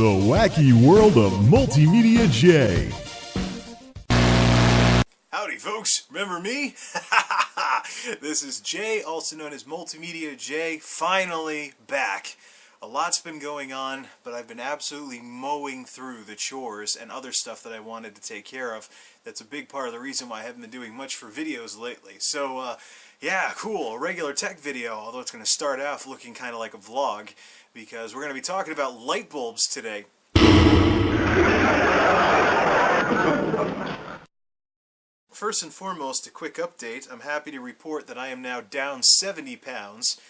The wacky world of MultimediaJay. Howdy folks, remember me? This is Jay, also known as MultimediaJay, finally back. A lot's been going on, but I've been absolutely mowing through the chores and other stuff that I wanted to take care of. That's a big part of the reason why I haven't been doing much for videos lately. So, yeah, cool, a regular tech video, although it's going to start off looking kind of like a vlog, because we're going to be talking about light bulbs today. First and foremost, a quick update. I'm happy to report that I am now down 70 pounds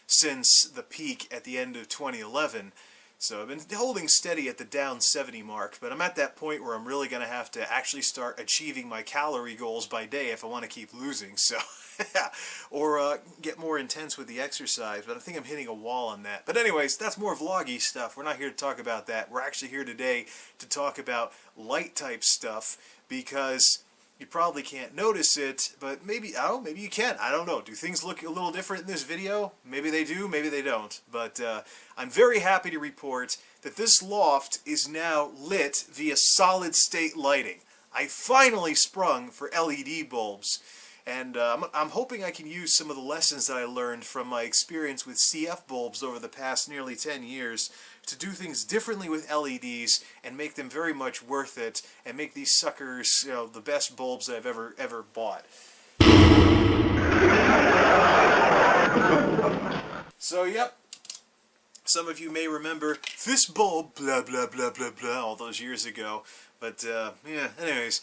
since the peak at the end of 2011. So I've been holding steady at the down 70 mark, but I'm at that point where I'm really going to have to actually start achieving my calorie goals by day if I want to keep losing. So, or get more intense with the exercise, but I think I'm hitting a wall on that. But anyways, that's more vloggy stuff. We're not here to talk about that. We're actually here today to talk about light type stuff, because you probably can't notice it, but maybe you can. I don't know. Do things look a little different in this video? Maybe they do, maybe they don't. But I'm very happy to report that this loft is now lit via solid state lighting. I finally sprung for LED bulbs. And I'm hoping I can use some of the lessons that I learned from my experience with CF bulbs over the past nearly 10 years to do things differently with LEDs and make them very much worth it and make these suckers, you know, the best bulbs that I've ever bought. So, yep. Some of you may remember this bulb, blah, blah, blah, blah, blah, all those years ago. But, yeah, anyways.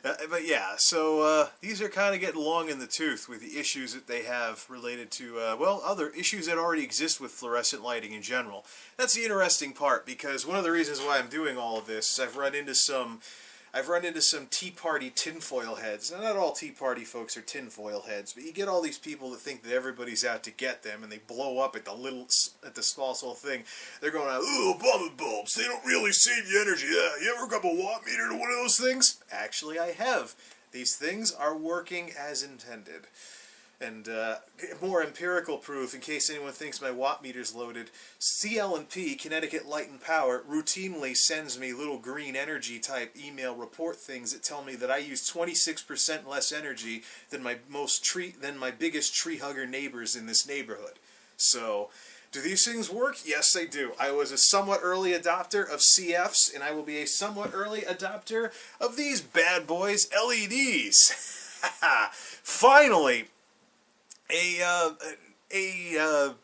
But yeah, so these are kind of getting long in the tooth with the issues that they have related to, well, other issues that already exist with fluorescent lighting in general. That's the interesting part, because one of the reasons why I'm doing all of this is I've run into some Tea Party tinfoil heads. Now, not all Tea Party folks are tinfoil heads, but you get all these people that think that everybody's out to get them, and they blow up at the smallest little thing. They're going, ooh, Obama bulbs, they don't really save you energy. You ever got a watt meter to one of those things? Actually, I have. These things are working as intended. And more empirical proof, in case anyone thinks my watt meter's loaded, CL&P, Connecticut Light and Power, routinely sends me little green energy type email report things that tell me that I use 26% less energy than my biggest tree hugger neighbors in this neighborhood. So, do these things work? Yes, they do. I was a somewhat early adopter of CFs, and I will be a somewhat early adopter of these bad boys, LEDs. Finally, a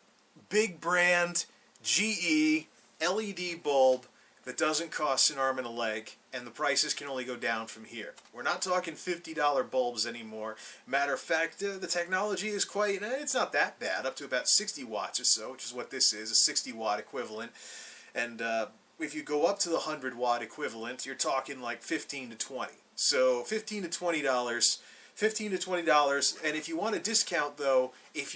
big brand GE LED bulb that doesn't cost an arm and a leg, and the prices can only go down from here. We're not talking $50 bulbs anymore. Matter of fact, the technology is quite, it's not that bad, up to about 60 watts or so, which is what this is, a 60 watt equivalent. And if you go up to the 100 watt equivalent, you're talking like 15 to 20. So $15 to $20. $15 to $20, and if you want a discount though, if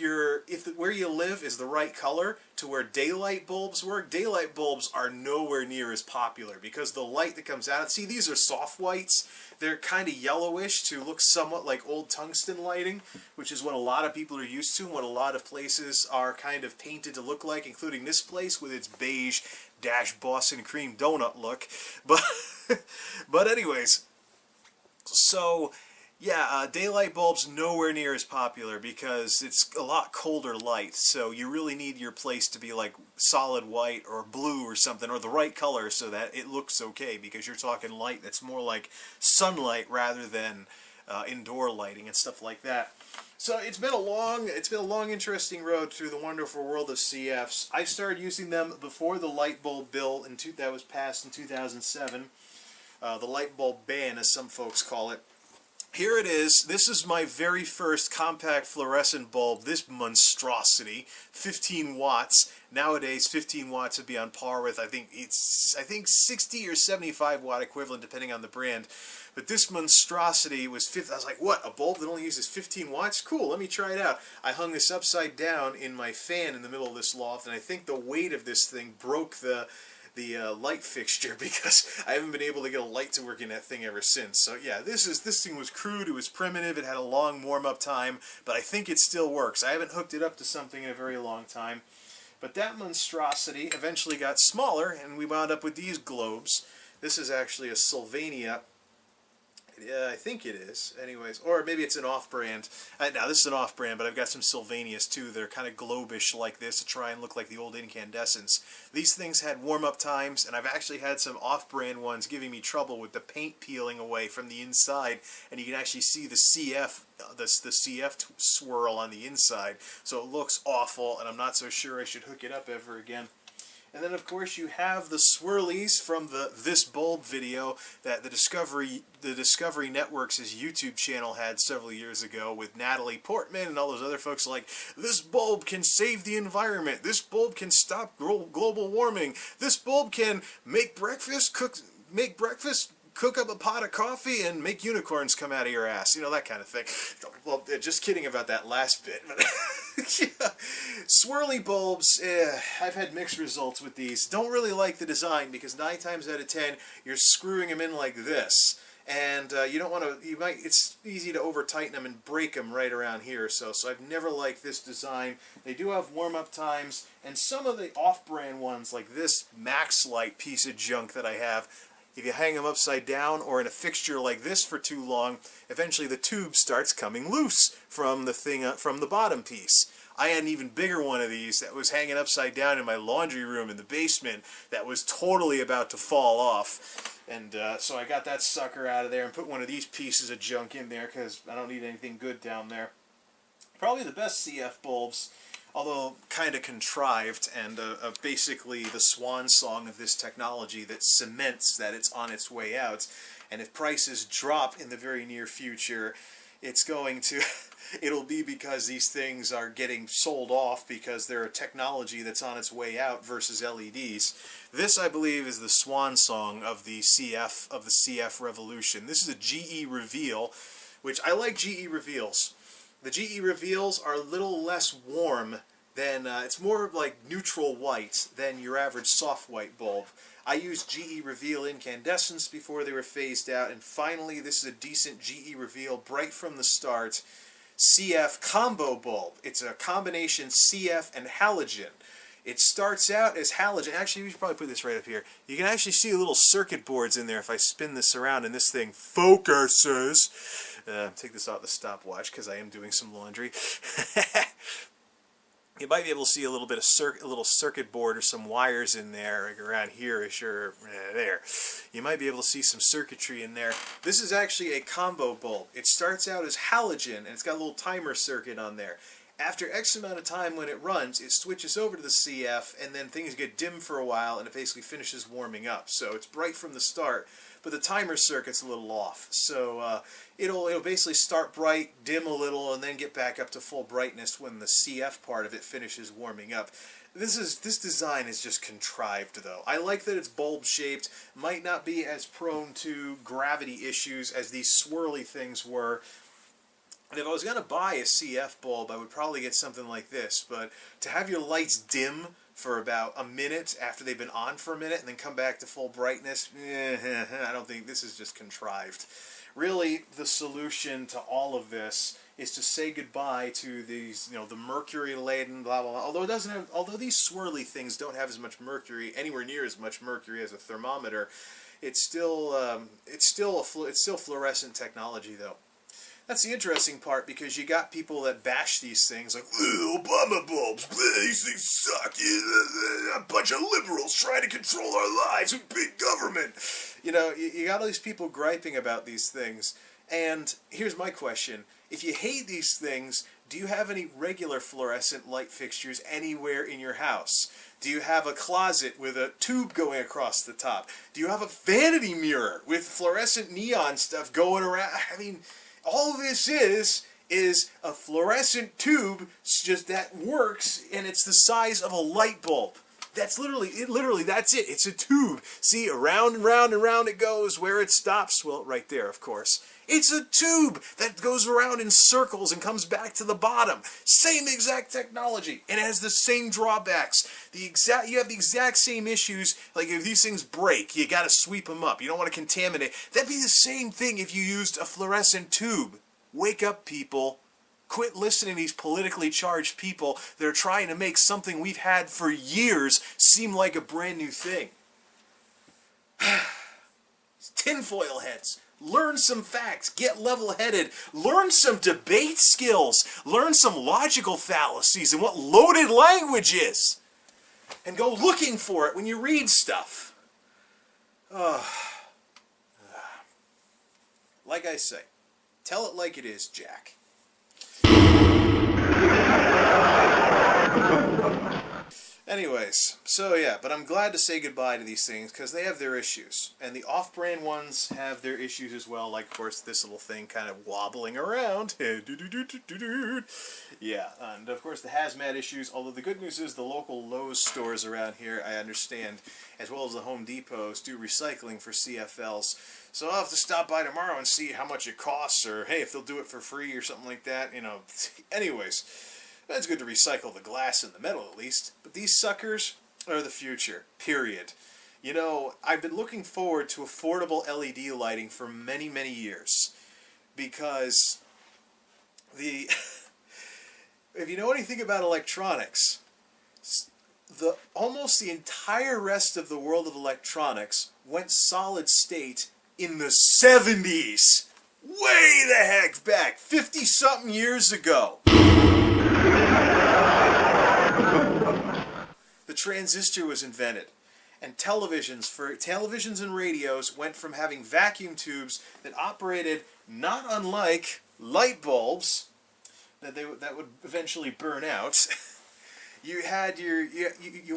where you live is the right color to where daylight bulbs work, daylight bulbs are nowhere near as popular because the light that comes out, see, these are soft whites, they're kind of yellowish to look somewhat like old tungsten lighting, which is what a lot of people are used to and what a lot of places are kind of painted to look like, including this place with its beige Boston cream donut look. But anyways, so yeah, daylight bulbs nowhere near as popular because it's a lot colder light, so you really need your place to be like solid white or blue or something, or the right color so that it looks okay, because you're talking light that's more like sunlight rather than indoor lighting and stuff like that. So it's been a long, interesting road through the wonderful world of CFs. I started using them before the light bulb bill that was passed in 2007, the light bulb ban, as some folks call it. Here it is. This is my very first compact fluorescent bulb, this monstrosity, 15 watts. Nowadays, 15 watts would be on par with, I think 60 or 75 watt equivalent, depending on the brand. But this monstrosity was 50. I was like, what, a bulb that only uses 15 watts? Cool, let me try it out. I hung this upside down in my fan in the middle of this loft, and I think the weight of this thing broke the light fixture, because I haven't been able to get a light to work in that thing ever since. So yeah, this thing was crude, it was primitive, it had a long warm-up time, but I think it still works. I haven't hooked it up to something in a very long time. But that monstrosity eventually got smaller, and we wound up with these globes. This is actually a Sylvania. Yeah, I think it is. Anyways, or maybe it's an off-brand. Now, this is an off-brand, but I've got some Sylvanias, too. They're kind of globish like this to try and look like the old incandescents. These things had warm-up times, and I've actually had some off-brand ones giving me trouble with the paint peeling away from the inside, and you can actually see the CF, the CF swirl on the inside. So it looks awful, and I'm not so sure I should hook it up ever again. And then, of course, you have the swirlies from the This Bulb video that the Discovery Networks' YouTube channel had several years ago with Natalie Portman and all those other folks like, this bulb can save the environment, this bulb can stop global warming, this bulb can make breakfast, cook up a pot of coffee and make unicorns come out of your ass. You know, that kind of thing. Well, just kidding about that last bit. Yeah. Swirly bulbs, I've had mixed results with these. Don't really like the design because 9 times out of 10 you're screwing them in like this. And you don't want to, it's easy to over tighten them and break them right around here. So I've never liked this design. They do have warm-up times, and some of the off-brand ones, like this Max Light piece of junk that I have, if you hang them upside down or in a fixture like this for too long, eventually the tube starts coming loose from the thing, from the bottom piece. I had an even bigger one of these that was hanging upside down in my laundry room in the basement that was totally about to fall off. And so I got that sucker out of there and put one of these pieces of junk in there because I don't need anything good down there. Probably the best CF bulbs, although kind of contrived and basically the swan song of this technology that cements that it's on its way out. And if prices drop in the very near future, it's going to, it'll be because these things are getting sold off because they're a technology that's on its way out versus LEDs. This, I believe, is the swan song of the CF revolution. This is a GE reveal, which I like GE reveals. The GE reveals are a little less warm than, it's more like neutral white than your average soft white bulb. I used GE reveal incandescents before they were phased out, and finally this is a decent GE reveal, bright from the start, CF combo bulb. It's a combination CF and halogen. It starts out as halogen. Actually, we should probably put this right up here. You can actually see little circuit boards in there if I spin this around and this thing focuses. Take this off the stopwatch because I am doing some laundry. You might be able to see a little bit of a little circuit board or some wires in there, like around here-ish or there. You might be able to see some circuitry in there. This is actually a combo bulb. It starts out as halogen, and it's got a little timer circuit on there. After X amount of time when it runs, it switches over to the CF, and then things get dim for a while, and it basically finishes warming up. So it's bright from the start, but the timer circuit's a little off. So it'll basically start bright, dim a little, and then get back up to full brightness when the CF part of it finishes warming up. This design is just contrived, though. I like that it's bulb-shaped, might not be as prone to gravity issues as these swirly things were. And if I was going to buy a CF bulb, I would probably get something like this. But to have your lights dim for about a minute after they've been on for a minute and then come back to full brightness, I don't think, this is just contrived. Really, the solution to all of this is to say goodbye to these, the mercury-laden, blah, blah, blah. Although these swirly things don't have as much mercury, anywhere near as much mercury as a thermometer, it's still fluorescent technology, though. That's the interesting part, because you got people that bash these things like, Obama bulbs, these things suck, a bunch of liberals trying to control our lives with big government. You got all these people griping about these things, and here's my question. If you hate these things, do you have any regular fluorescent light fixtures anywhere in your house? Do you have a closet with a tube going across the top? Do you have a vanity mirror with fluorescent neon stuff going around? I mean, all this is a fluorescent tube just that works, and it's the size of a light bulb. That's literally that's it. It's a tube. See, around and round and round it goes. Where it stops, well, right there, of course. It's a tube that goes around in circles and comes back to the bottom. Same exact technology, and it has the same drawbacks. You have the exact same issues. Like if these things break, you got to sweep them up. You don't want to contaminate. That'd be the same thing if you used a fluorescent tube. Wake up, people. Quit listening to these politically charged people that are trying to make something we've had for years seem like a brand new thing. Tinfoil heads. Learn some facts. Get level-headed. Learn some debate skills. Learn some logical fallacies and what loaded language is. And go looking for it when you read stuff. Like I say, tell it like it is, Jack. Anyways, so yeah, but I'm glad to say goodbye to these things because they have their issues. And the off-brand ones have their issues as well, like, of course, this little thing kind of wobbling around. Yeah, and of course the hazmat issues, although the good news is the local Lowe's stores around here, I understand, as well as the Home Depots, do recycling for CFLs. So I'll have to stop by tomorrow and see how much it costs, or hey, if they'll do it for free or something like that, you know. Anyways, it's good to recycle the glass and the metal at least, but these suckers are the future, period. You know, I've been looking forward to affordable LED lighting for many, many years, because if you know anything about electronics, almost the entire rest of the world of electronics went solid state in the 70s. Way the heck back, 50-something years ago. The transistor was invented, and televisions and radios went from having vacuum tubes that operated not unlike light bulbs that would eventually burn out. You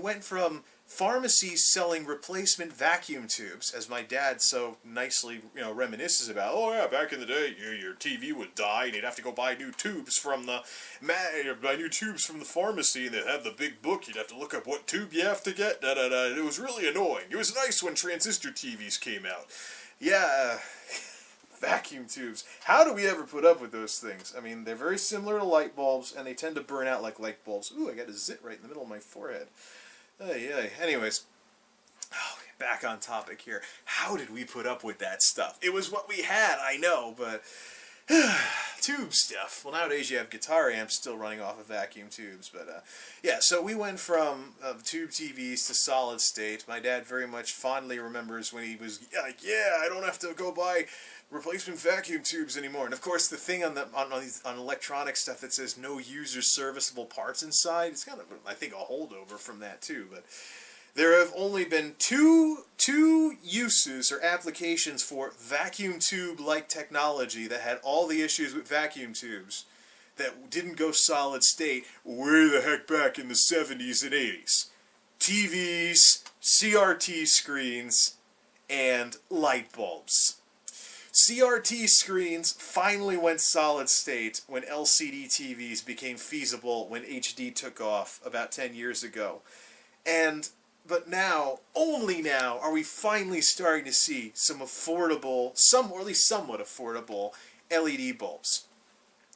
went from pharmacies selling replacement vacuum tubes, as my dad so nicely, reminisces about. Oh yeah, back in the day, your TV would die, and you'd have to go buy new tubes from the pharmacy, and they'd have the big book. You'd have to look up what tube you have to get. It was really annoying. It was nice when transistor TVs came out. Yeah. Vacuum tubes. How do we ever put up with those things? I mean, they're very similar to light bulbs, and they tend to burn out like light bulbs. Ooh, I got a zit right in the middle of my forehead. Anyways, back on topic here. How did we put up with that stuff? It was what we had, I know, but tube stuff. Well, nowadays you have guitar amps still running off of vacuum tubes, but yeah, so we went from tube TVs to solid state. My dad very much fondly remembers when he was like, yeah, I don't have to go buy replacement vacuum tubes anymore. And of course, the thing on electronic stuff that says no user serviceable parts inside, it's kind of, I think, a holdover from that too. But there have only been two uses or applications for vacuum tube-like technology that had all the issues with vacuum tubes that didn't go solid state way the heck back in the 70s and 80s. TVs, CRT screens, and light bulbs. CRT screens finally went solid state when LCD TVs became feasible when HD took off about 10 years ago. But now, only now, are we finally starting to see some affordable, or at least somewhat affordable, LED bulbs.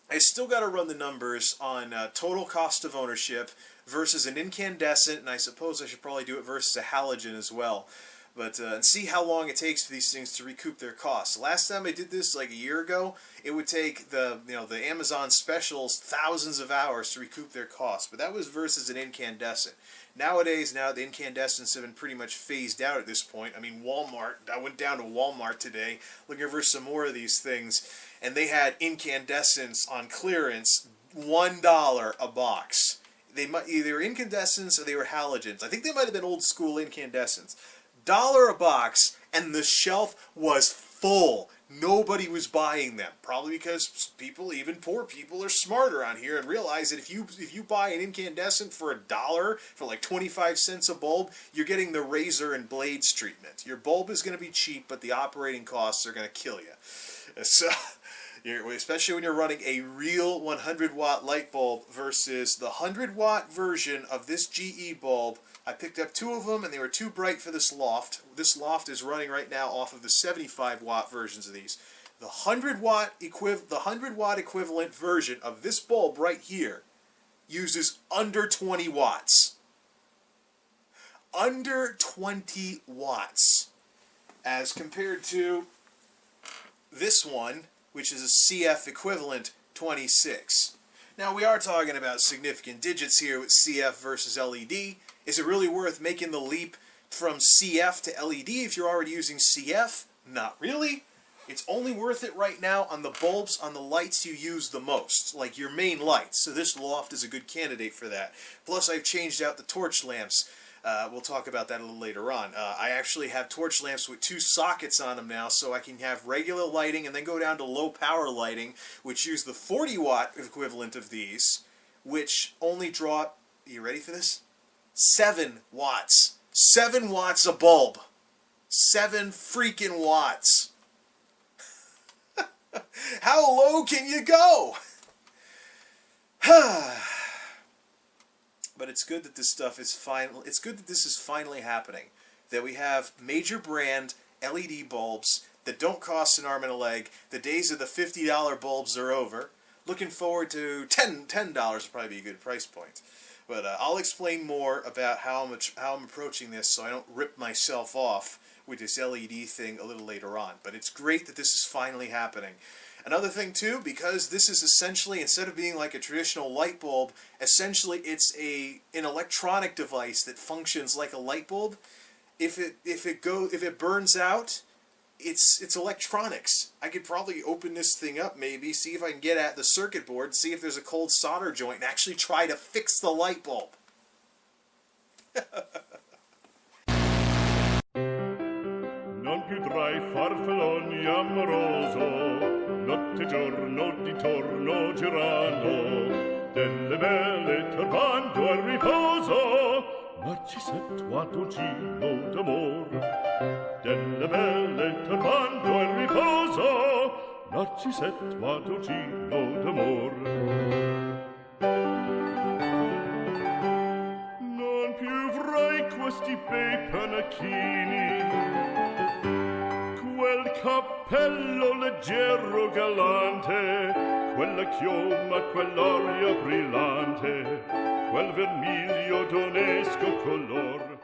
I still got to run the numbers on total cost of ownership versus an incandescent, and I suppose I should probably do it versus a halogen as well. But and see how long it takes for these things to recoup their costs. Last time I did this, like a year ago, it would take the Amazon specials thousands of hours to recoup their costs. But that was versus an incandescent. Nowadays, now the incandescents have been pretty much phased out at this point. I mean, Walmart. I went down to Walmart today looking for some more of these things, and they had incandescents on clearance, $1 a box. They were incandescents or they were halogens. I think they might have been old school incandescents. $1 a box, and the shelf was full. Nobody was buying them. Probably because people, even poor people, are smart around here and realize that if you buy an incandescent for $1, for like 25 cents a bulb, you're getting the razor and blades treatment. Your bulb is going to be cheap, but the operating costs are going to kill you. So, especially when you're running a real 100-watt light bulb versus the 100-watt version of this GE bulb. I picked up two of them, and they were too bright for this loft. This loft is running right now off of the 75-watt versions of these. The 100-watt equivalent version of this bulb right here uses under 20 watts. Under 20 watts. As compared to this one, which is a CF equivalent 26. Now, we are talking about significant digits here with CF versus LED. Is it really worth making the leap from CF to LED if you're already using CF? Not really. It's only worth it right now on the bulbs, on the lights you use the most, like your main lights. So this loft is a good candidate for that. Plus, I've changed out the torch lamps. We'll talk about that a little later on. I actually have torch lamps with 2 sockets on them now, so I can have regular lighting and then go down to low power lighting, which use the 40-watt equivalent of these, which only draw, you ready for this? 7 watts. 7 watts a bulb. 7 freaking watts. How low can you go? But it's good that this stuff is it's good that this is finally happening. That we have major brand LED bulbs that don't cost an arm and a leg. The days of the $50 bulbs are over. Looking forward to $10 would probably be a good price point. But I'll explain more about how I'm approaching this so I don't rip myself off with this LED thing a little later on. But it's great that this is finally happening. Another thing too, because this is essentially, instead of being like a traditional light bulb, essentially it's an electronic device that functions like a light bulb. If it burns out, it's electronics. I could probably open this thing up, maybe see if I can get at the circuit board, see if there's a cold solder joint, and actually try to fix the light bulb. Non più tra i farfalloni amoroso, notte e giorno di torno girano, delle belle turbando al riposo, Narcisetto a dolcino d'amor. Delle belle turbando al riposo, Narcisetto a dolcino d'amor. Non più avrai questi bei panacchini, quel cappello leggero galante, quella chioma, quell'aria brillante, quel vermiglio d'onesco color.